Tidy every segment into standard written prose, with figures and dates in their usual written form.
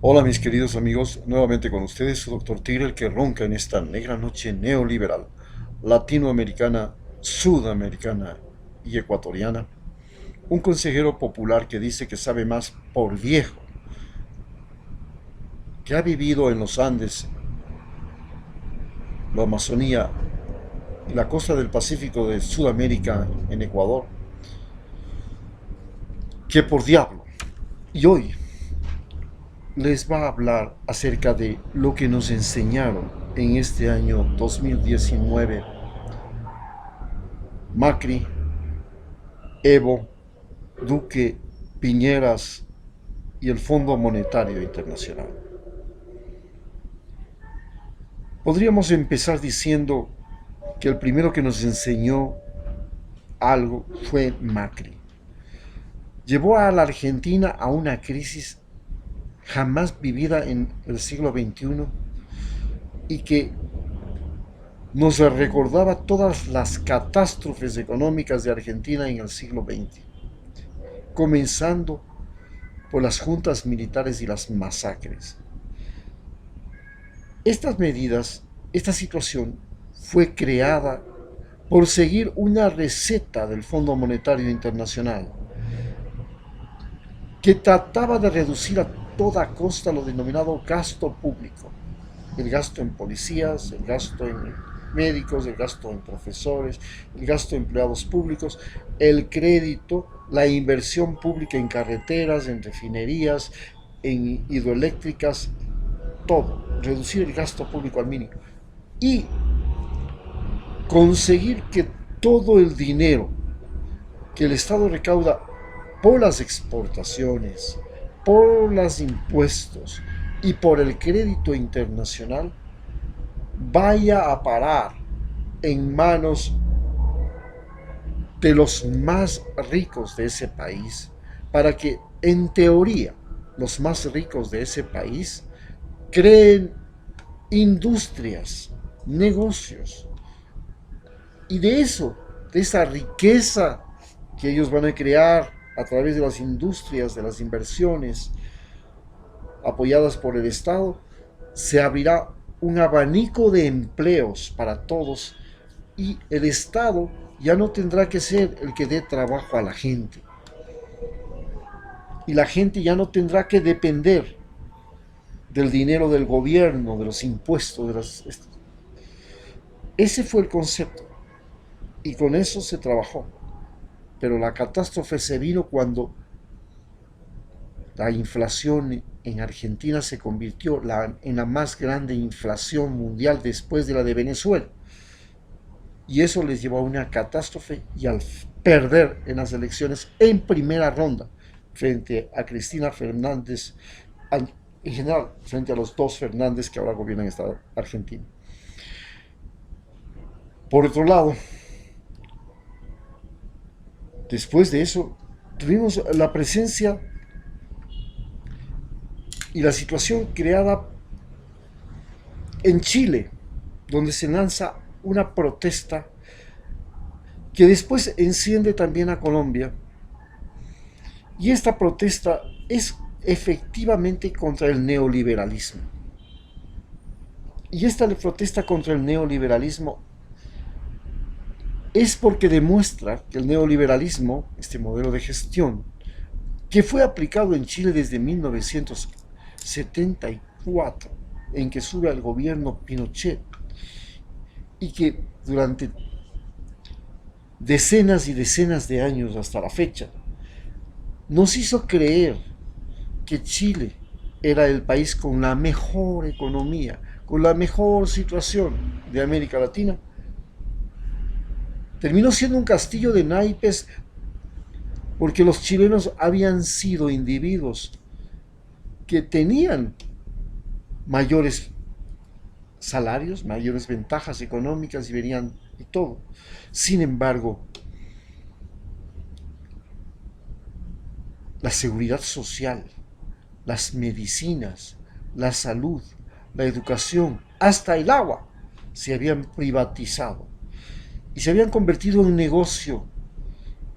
Hola mis queridos amigos, nuevamente con ustedes su doctor Tigre, el que ronca en esta negra noche neoliberal, latinoamericana, sudamericana y ecuatoriana. Un consejero popular que dice que sabe más por viejo, que ha vivido en los Andes, la Amazonía y la costa del Pacífico de Sudamérica en Ecuador, que por diablo. Y hoy les va a hablar acerca de lo que nos enseñaron en este año 2019 Macri, Evo, Duque, Piñeras y el Fondo Monetario Internacional. Podríamos empezar diciendo que el primero que nos enseñó algo fue Macri. Llevó a la Argentina a una crisis jamás vivida en el siglo XXI y que nos recordaba todas las catástrofes económicas de Argentina en el siglo XX, comenzando por las juntas militares y las masacres. Estas medidas, esta situación fue creada por seguir una receta del Fondo Monetario Internacional que trataba de reducir a toda costa lo denominado gasto público, el gasto en policías, el gasto en médicos, el gasto en profesores, el gasto en empleados públicos, el crédito, la inversión pública en carreteras, en refinerías, en hidroeléctricas, todo, reducir el gasto público al mínimo y conseguir que todo el dinero que el Estado recauda por las exportaciones, por los impuestos y por el crédito internacional vaya a parar en manos de los más ricos de ese país, para que en teoría los más ricos de ese país creen industrias, negocios, y de eso, de esa riqueza que ellos van a crear a través de las industrias, de las inversiones apoyadas por el Estado, se abrirá un abanico de empleos para todos y el Estado ya no tendrá que ser el que dé trabajo a la gente. Y la gente ya no tendrá que depender del dinero del gobierno, de los impuestos, de las... Ese fue el concepto y con eso se trabajó. Pero la catástrofe se vino cuando la inflación en Argentina se convirtió en la más grande inflación mundial después de la de Venezuela. Y eso les llevó a una catástrofe y al perder en las elecciones en primera ronda frente a Cristina Fernández, en general frente a los dos Fernández que ahora gobiernan esta Argentina. Por otro lado, después de eso, tuvimos la presencia y la situación creada en Chile, donde se lanza una protesta que después enciende también a Colombia. Y esta protesta es efectivamente contra el neoliberalismo. Y esta protesta contra el neoliberalismo es porque demuestra que el neoliberalismo, este modelo de gestión, que fue aplicado en Chile desde 1974, en que sube al gobierno Pinochet, y que durante decenas y decenas de años hasta la fecha, nos hizo creer que Chile era el país con la mejor economía, con la mejor situación de América Latina, terminó siendo un castillo de naipes porque los chilenos habían sido individuos que tenían mayores salarios, mayores ventajas económicas y venían y todo. Sin embargo, la seguridad social, las medicinas, la salud, la educación, hasta el agua se habían privatizado y se habían convertido en negocio.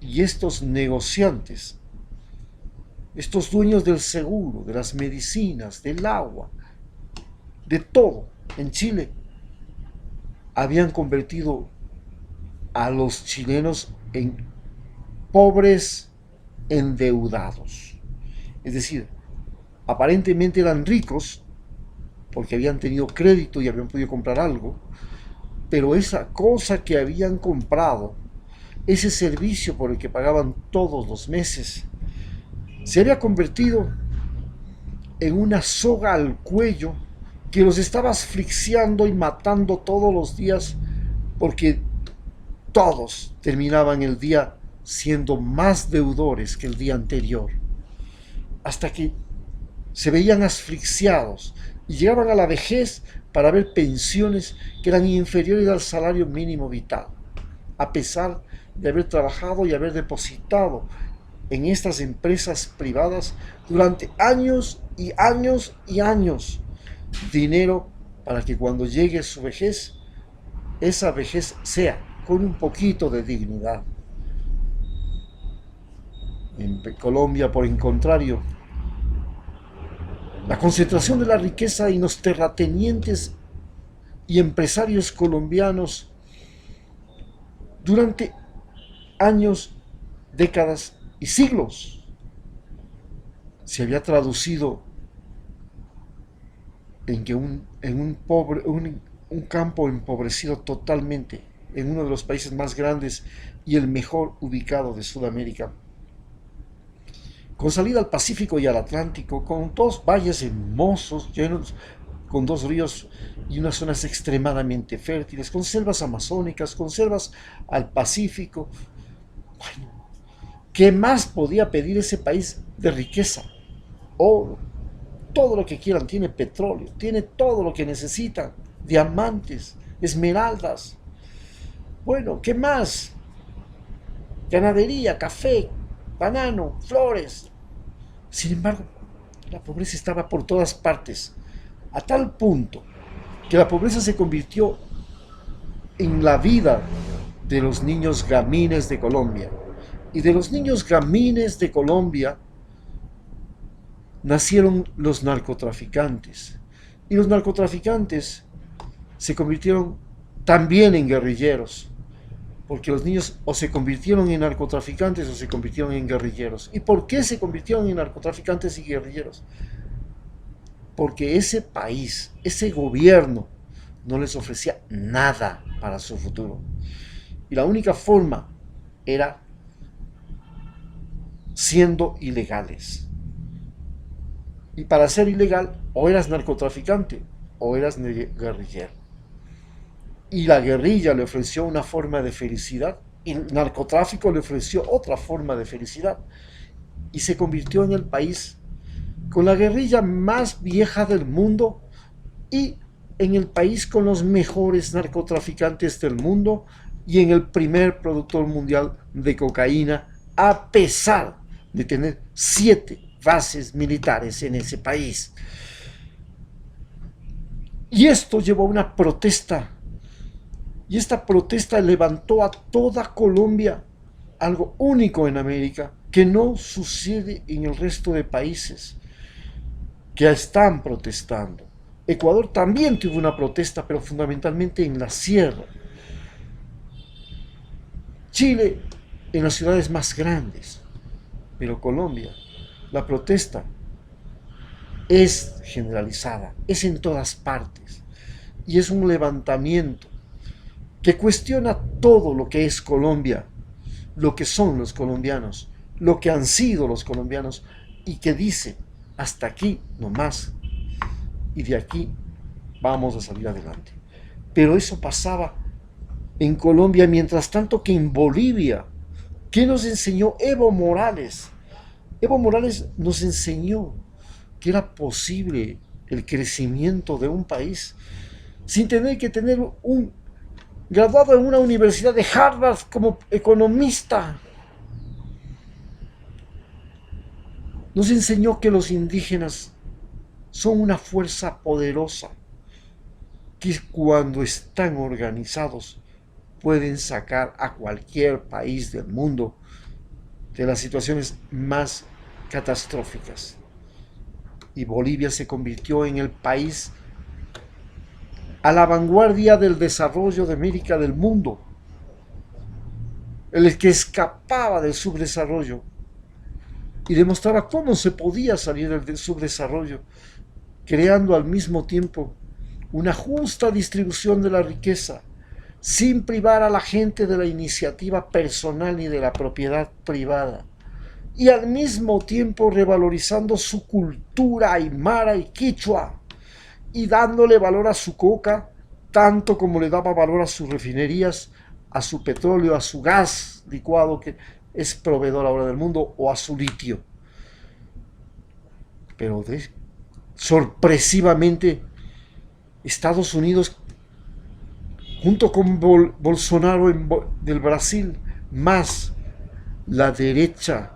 Y estos negociantes estos dueños del seguro, de las medicinas, del agua, de todo en Chile, habían convertido a los chilenos en pobres endeudados. Es decir, aparentemente eran ricos porque habían tenido crédito y habían podido comprar algo, pero esa cosa que habían comprado, ese servicio por el que pagaban todos los meses, se había convertido en una soga al cuello que los estaba asfixiando y matando todos los días, porque todos terminaban el día siendo más deudores que el día anterior, hasta que se veían asfixiados y llegaban a la vejez para ver pensiones que eran inferiores al salario mínimo vital, a pesar de haber trabajado y haber depositado en estas empresas privadas durante años y años y años dinero para que cuando llegue su vejez, esa vejez sea con un poquito de dignidad. En Colombia, por el contrario, la concentración de la riqueza en los terratenientes y empresarios colombianos durante años, décadas y siglos se había traducido en que un campo empobrecido totalmente en uno de los países más grandes y el mejor ubicado de Sudamérica, con salida al Pacífico y al Atlántico, con dos valles hermosos, llenos, con dos ríos y unas zonas extremadamente fértiles, con selvas amazónicas, con selvas al Pacífico. Bueno, ¿qué más podía pedir ese país de riqueza? Oro, todo lo que quieran, tiene petróleo, tiene todo lo que necesitan, diamantes, esmeraldas. Bueno, ¿qué más? Ganadería, café, banano, flores. Sin embargo, la pobreza estaba por todas partes, a tal punto que la pobreza se convirtió en la vida de los niños gamines de Colombia. Y de los niños gamines de Colombia nacieron los narcotraficantes. Y los narcotraficantes se convirtieron también en guerrilleros, porque los niños o se convirtieron en narcotraficantes o se convirtieron en guerrilleros. ¿Y por qué se convirtieron en narcotraficantes y guerrilleros? Porque ese país, ese gobierno, no les ofrecía nada para su futuro. Y la única forma era siendo ilegales. Y para ser ilegal, o eras narcotraficante o eras guerrillero. Y la guerrilla le ofreció una forma de felicidad y el narcotráfico le ofreció otra forma de felicidad. Y se convirtió en el país con la guerrilla más vieja del mundo y en el país con los mejores narcotraficantes del mundo y en el primer productor mundial de cocaína, a pesar de tener 7 bases militares en ese país. Y esto llevó a una protesta. Y esta protesta levantó a toda Colombia, algo único en América, que no sucede en el resto de países que están protestando. Ecuador también tuvo una protesta, pero fundamentalmente en la sierra. Chile en las ciudades más grandes. Pero Colombia, la protesta es generalizada, es en todas partes. Y es un levantamiento que cuestiona todo lo que es Colombia, lo que son los colombianos, lo que han sido los colombianos, y que dice, hasta aquí nomás, y de aquí vamos a salir adelante. Pero eso pasaba en Colombia, mientras tanto que en Bolivia, ¿qué nos enseñó Evo Morales? Evo Morales nos enseñó que era posible el crecimiento de un país sin tener que tener un graduado en una universidad de Harvard como economista. Nos enseñó que los indígenas son una fuerza poderosa, que cuando están organizados pueden sacar a cualquier país del mundo de las situaciones más catastróficas. Y Bolivia se convirtió en el país a la vanguardia del desarrollo de América del mundo, el que escapaba del subdesarrollo y demostraba cómo se podía salir del subdesarrollo, creando al mismo tiempo una justa distribución de la riqueza, sin privar a la gente de la iniciativa personal ni de la propiedad privada, y al mismo tiempo revalorizando su cultura aymara y quichua, y dándole valor a su coca, tanto como le daba valor a sus refinerías, a su petróleo, a su gas licuado, que es proveedor ahora del mundo, o a su litio. Pero sorpresivamente, Estados Unidos, junto con Bolsonaro del Brasil, más la derecha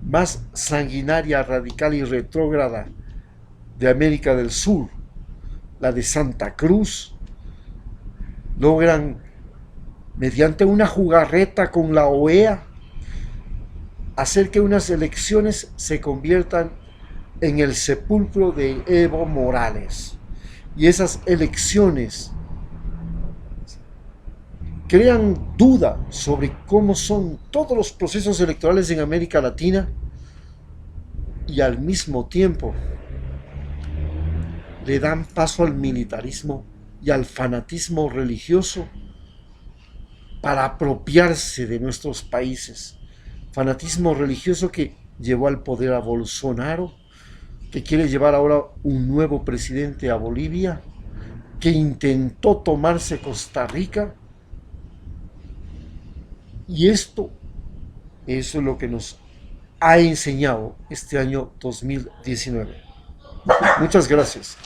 más sanguinaria, radical y retrógrada de América del Sur, la de Santa Cruz, logran, mediante una jugarreta con la OEA, hacer que unas elecciones se conviertan en el sepulcro de Evo Morales. Y esas elecciones crean duda sobre cómo son todos los procesos electorales en América Latina, y al mismo tiempo le dan paso al militarismo y al fanatismo religioso para apropiarse de nuestros países. Fanatismo religioso que llevó al poder a Bolsonaro, que quiere llevar ahora un nuevo presidente a Bolivia, que intentó tomarse Costa Rica. Y eso es lo que nos ha enseñado este año 2019. Muchas gracias.